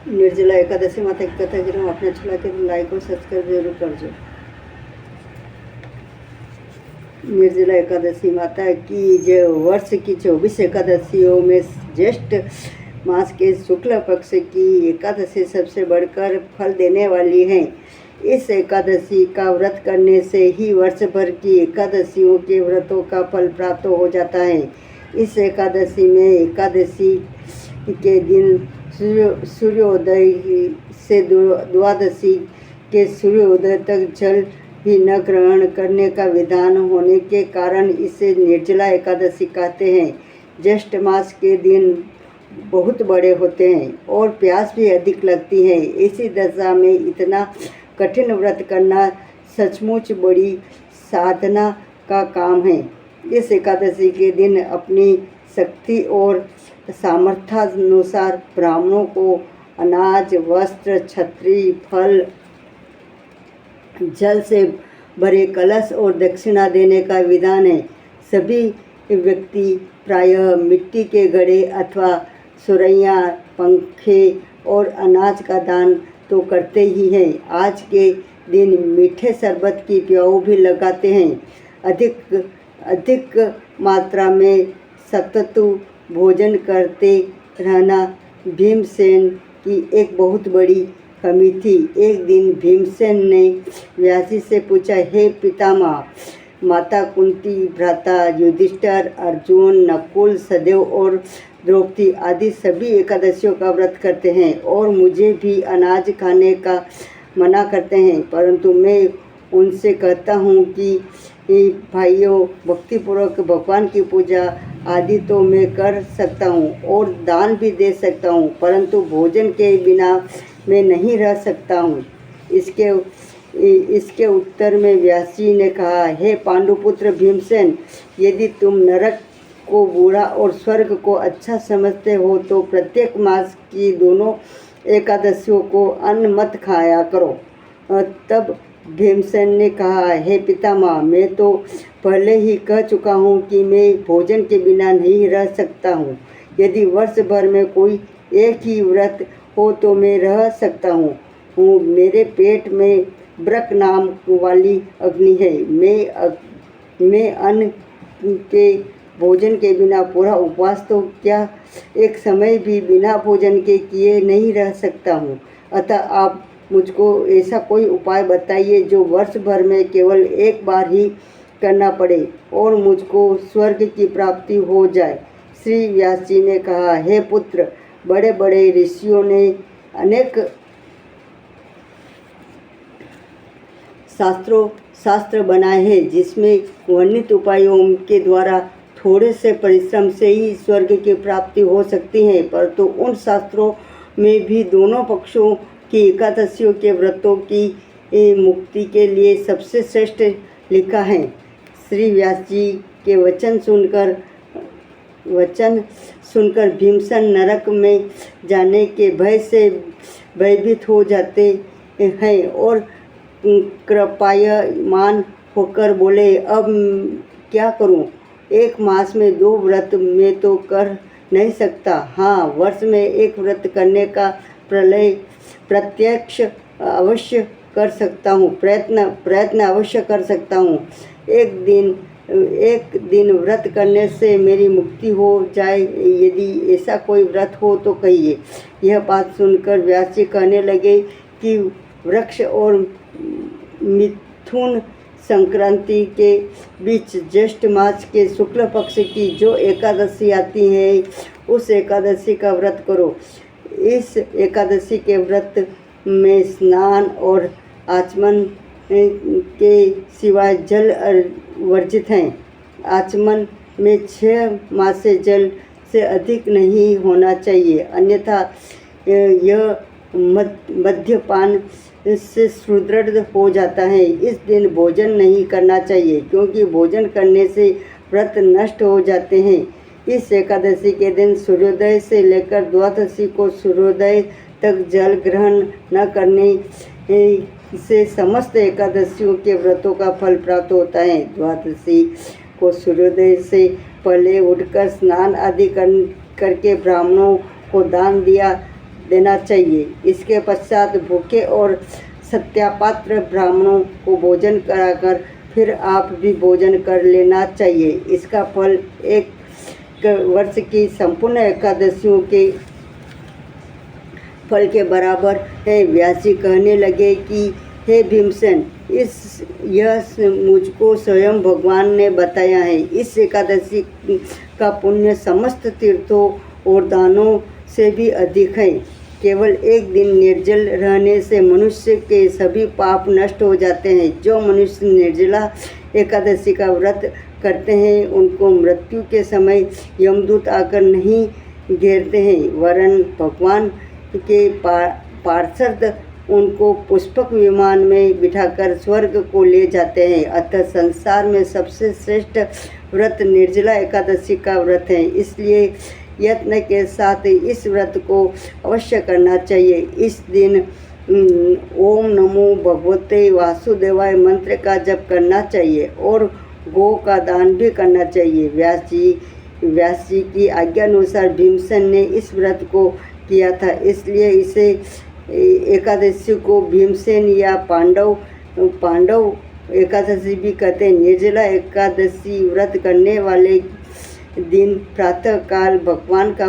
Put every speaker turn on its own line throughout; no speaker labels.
निर्जला एकादशी माता की कथा गिरो अपने अच्छा लगे तो लाइक और सब्सक्राइब जरूर कर दो। निर्जला एकादशी माता की जो वर्ष की 24 एकादशियों में ज्येष्ठ मास के शुक्ल पक्ष की एकादशी सबसे बढ़कर फल देने वाली है। इस एकादशी का व्रत करने से ही वर्ष भर की एकादशियों के व्रतों का फल प्राप्त हो जाता है। इस एकादशी में एकादशी के दिन सूर्योदय से द्वादशी के सूर्योदय तक जल भी न ग्रहण करने का विधान होने के कारण इसे निर्जला एकादशी कहते हैं। ज्येष्ठ मास के दिन बहुत बड़े होते हैं और प्यास भी अधिक लगती है। इसी दशा में इतना कठिन व्रत करना सचमुच बड़ी साधना का काम है। इस एकादशी के दिन अपनी शक्ति और सामर्थ्यानुसार ब्राह्मणों को अनाज, वस्त्र, छत्री, फल, जल से भरे कलश और दक्षिणा देने का विधान है। सभी व्यक्ति प्रायः मिट्टी के घड़े अथवा सुरैया, पंखे और अनाज का दान तो करते ही हैं। आज के दिन मीठे शरबत की प्याऊ भी लगाते हैं। अधिक मात्रा में सतत भोजन करते रहना भीमसेन की एक बहुत बड़ी कमी थी। एक दिन भीमसेन ने व्यासी से पूछा, हे पितामह, माता कुंती, भ्राता युधिष्ठिर, अर्जुन, नकुल, सहदेव और द्रौपदी आदि सभी एकादशियों का व्रत करते हैं और मुझे भी अनाज खाने का मना करते हैं, परंतु मैं उनसे कहता हूँ कि भाइयों, भक्तिपूर्वक भगवान की पूजा आदि तो मैं कर सकता हूँ और दान भी दे सकता हूँ, परंतु भोजन के बिना मैं नहीं रह सकता हूँ। इसके उत्तर में व्यासी ने कहा, हे पांडुपुत्र भीमसेन, यदि तुम नरक को बुरा और स्वर्ग को अच्छा समझते हो तो प्रत्येक मास की दोनों एकादशियों को अन्न मत खाया करो। तब भीमसेन ने कहा, हे पितामह, मैं तो पहले ही कह चुका हूँ कि मैं भोजन के बिना नहीं रह सकता हूँ। यदि वर्ष भर में कोई एक ही व्रत हो तो मैं रह सकता हूँ। मेरे पेट में ब्रक नाम वाली अग्नि है। मैं अन्न के भोजन के बिना पूरा उपवास तो क्या एक समय भी बिना भोजन के किए नहीं रह सकता हूँ। अतः आप मुझको ऐसा कोई उपाय बताइए जो वर्ष भर में केवल एक बार ही करना पड़े और मुझको स्वर्ग की प्राप्ति हो जाए। श्री व्यास जी ने कहा, हे पुत्र, बड़े बड़े ऋषियों ने अनेक शास्त्र बनाए हैं जिसमें वर्णित उपायों के द्वारा थोड़े से परिश्रम से ही स्वर्ग की प्राप्ति हो सकती है, परंतु उन शास्त्रों में भी दोनों पक्षों की एकादशियों के व्रतों की मुक्ति के लिए सबसे श्रेष्ठ लिखा है। श्री व्यास जी के वचन सुनकर भीमसेन नरक में जाने के भय से भयभीत हो जाते हैं और कृपायमान होकर बोले, अब क्या करूं? एक मास में 2 व्रत मैं तो कर नहीं सकता। हाँ, वर्ष में एक व्रत करने का प्रत्यक्ष अवश्य कर सकता हूँ, प्रयत्न अवश्य कर सकता हूँ। एक दिन व्रत करने से मेरी मुक्ति हो जाए। यदि ऐसा कोई व्रत हो तो कहिए। यह बात सुनकर व्यास जी कहने लगे कि वृक्ष और मिथुन संक्रांति के बीच ज्येष्ठ मास के शुक्ल पक्ष की जो एकादशी आती है, उस एकादशी का व्रत करो। इस एकादशी के व्रत में स्नान और आचमन के सिवाय जल वर्जित हैं। आचमन में 6 मास से जल से अधिक नहीं होना चाहिए, अन्यथा यह मद्यपान से सुदृढ़ हो जाता है। इस दिन भोजन नहीं करना चाहिए क्योंकि भोजन करने से व्रत नष्ट हो जाते हैं। इस एकादशी के दिन सूर्योदय से लेकर द्वादशी को सूर्योदय तक जल ग्रहण न करने से समस्त एकादशियों के व्रतों का फल प्राप्त होता है। द्वादशी को सूर्योदय से पहले उठकर स्नान आदि करके ब्राह्मणों को दान देना चाहिए। इसके पश्चात भूखे और सत्यापात्र ब्राह्मणों को भोजन कराकर फिर आप भी भोजन कर लेना चाहिए। इसका फल 1 वर्ष की संपूर्ण एकादशियों के फल के बराबर है। व्यास जी कहने लगे कि हे भीमसेन, यह मुझको स्वयं भगवान ने बताया है। इस एकादशी का पुण्य समस्त तीर्थों और दानों से भी अधिक है। केवल एक दिन निर्जल रहने से मनुष्य के सभी पाप नष्ट हो जाते हैं। जो मनुष्य निर्जला एकादशी का व्रत करते हैं उनको मृत्यु के समय यमदूत आकर नहीं घेरते हैं, वरन भगवान के पार्षद उनको पुष्पक विमान में बिठाकर स्वर्ग को ले जाते हैं। अतः संसार में सबसे श्रेष्ठ व्रत निर्जला एकादशी का व्रत है। इसलिए यत्न के साथ इस व्रत को अवश्य करना चाहिए। इस दिन ओम नमो भगवते वासुदेवाय मंत्र का जप करना चाहिए और गौ का दान भी करना चाहिए। व्यास जी की आज्ञा अनुसार भीमसेन ने इस व्रत को किया था, इसलिए इसे एकादशी को भीमसेन या पांडव एकादशी भी कहते हैं। निर्जला एकादशी व्रत करने वाले दिन प्रातः काल भगवान का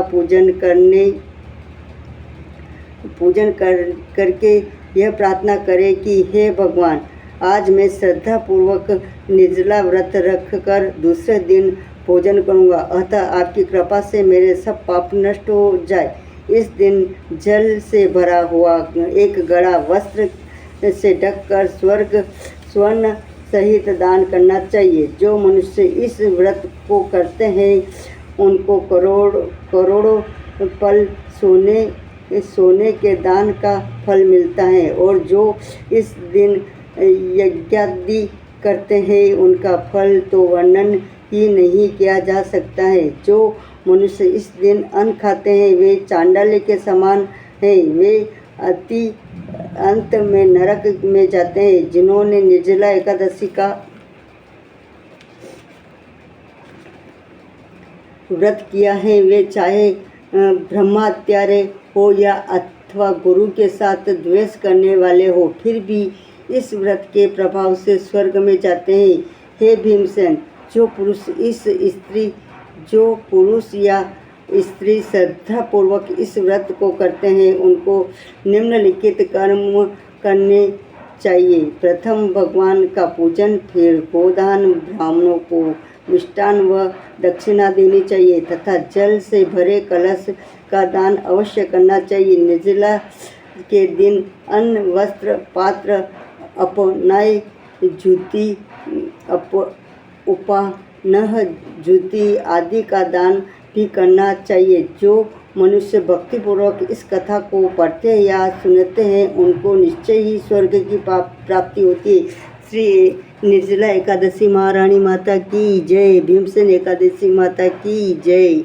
पूजन करके यह प्रार्थना करें कि हे भगवान, आज मैं श्रद्धा पूर्वक निर्जला व्रत रख कर दूसरे दिन भोजन करूँगा, अतः आपकी कृपा से मेरे सब पाप नष्ट हो जाए। इस दिन जल से भरा हुआ एक घड़ा वस्त्र से ढककर स्वर्ण सहित दान करना चाहिए। जो मनुष्य इस व्रत को करते हैं उनको करोड़ों पल सोने के दान का फल मिलता है, और जो इस दिन यज्ञादि करते हैं उनका फल तो वर्णन ही नहीं किया जा सकता है। जो मनुष्य इस दिन अन्न खाते हैं वे चांडाल के समान हैं, वे अति अंत में नरक में जाते हैं। जिन्होंने निर्जला एकादशी का व्रत किया है वे चाहे ब्रह्मचार्य हो या अथवा गुरु के साथ द्वेष करने वाले हो, फिर भी इस व्रत के प्रभाव से स्वर्ग में जाते हैं। हे भीमसेन, जो पुरुष या स्त्री श्रद्धापूर्वक इस व्रत को करते हैं उनको निम्नलिखित कर्म करने चाहिए। प्रथम भगवान का पूजन, फिर गोदान, ब्राह्मणों को मिष्टान व दक्षिणा देनी चाहिए तथा जल से भरे कलश का दान अवश्य करना चाहिए। निर्जला के दिन अन्न, वस्त्र, पात्र, अपनाए उपानह जूती आदि का दान भी करना चाहिए। जो मनुष्य भक्तिपूर्वक इस कथा को पढ़ते या सुनते हैं उनको निश्चय ही स्वर्ग की प्राप्ति होती है। श्री निर्जला एकादशी महारानी माता की जय। भीमसेन एकादशी माता की जय।